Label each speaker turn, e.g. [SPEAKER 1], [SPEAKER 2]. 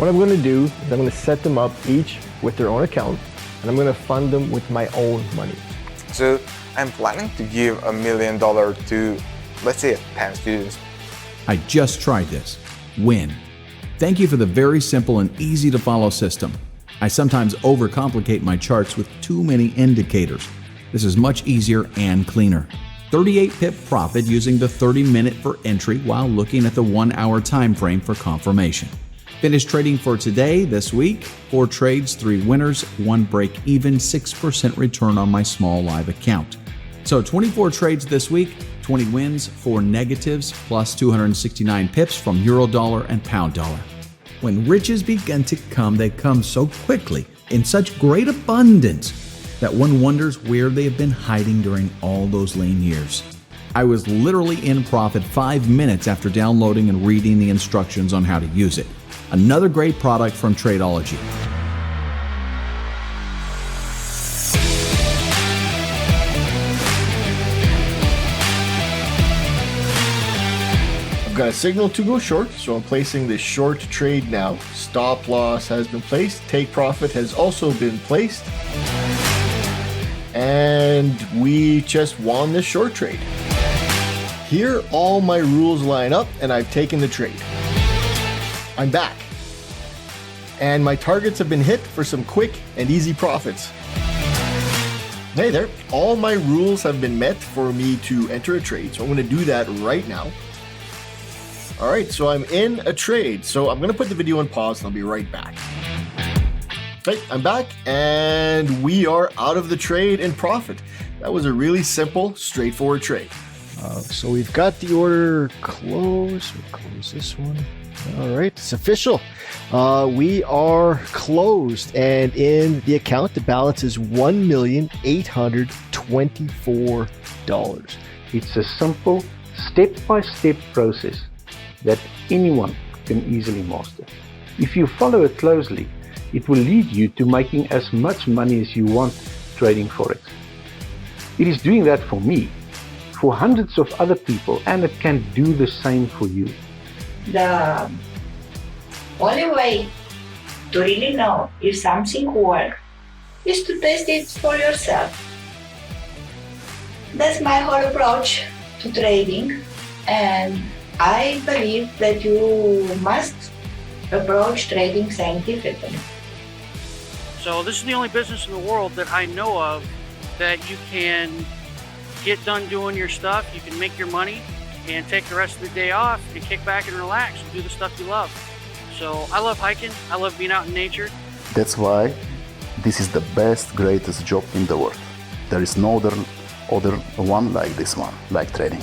[SPEAKER 1] What I'm going to do is I'm going to set them up each with their own account, and I'm going to fund them with my own money.
[SPEAKER 2] So I'm planning to give $1 million to, let's say, 10 students.
[SPEAKER 3] I just tried this. Win. Thank you for the very simple and easy to follow system. I sometimes overcomplicate my charts with too many indicators. This is much easier and cleaner. 38 pip profit using the 30-minute for entry while looking at the 1-hour time frame for confirmation. Finished trading for today, this week. 4 trades, 3 winners, 1 break even, 6% return on my small live account. So 24 trades this week, 20 wins, 4 negatives, plus 269 pips from euro dollar and pound dollar. When riches begin to come, they come so quickly, in such great abundance, that one wonders where they have been hiding during all those lean years. I was literally in profit 5 minutes after downloading and reading the instructions on how to use it. Another great product from Tradeology.
[SPEAKER 1] I've got a signal to go short, so I'm placing the short trade now. Stop loss has been placed. Take profit has also been placed. And we just won this short trade. Here, all my rules line up, and I've taken the trade. I'm back. And my targets have been hit for some quick and easy profits. Hey there, all my rules have been met for me to enter a trade, so I'm going to do that right now. All right, so I'm in a trade. So I'm going to put the video on pause and I'll be right back. Okay, I'm back and we are out of the trade in profit. That was a really simple, straightforward trade. So we've got the order closed. We'll close this one. All right, it's official. We are closed, and in the account, the balance is $1,824.
[SPEAKER 4] It's a simple, step-by-step process that anyone can easily master. If you follow it closely, it will lead you to making as much money as you want trading Forex. It is doing that for me, for hundreds of other people, and it can do the same for you.
[SPEAKER 5] The only way to really know if something works is to test it for yourself. That's my whole approach to trading, and I believe that you must approach trading scientifically.
[SPEAKER 6] So this is the only business in the world that I know of that you can get done doing your stuff, you can make your money, and take the rest of the day off and kick back and relax and do the stuff you love. So I love hiking, I love being out in nature.
[SPEAKER 7] That's why this is the best, greatest job in the world. There is no other one like this one, like trading.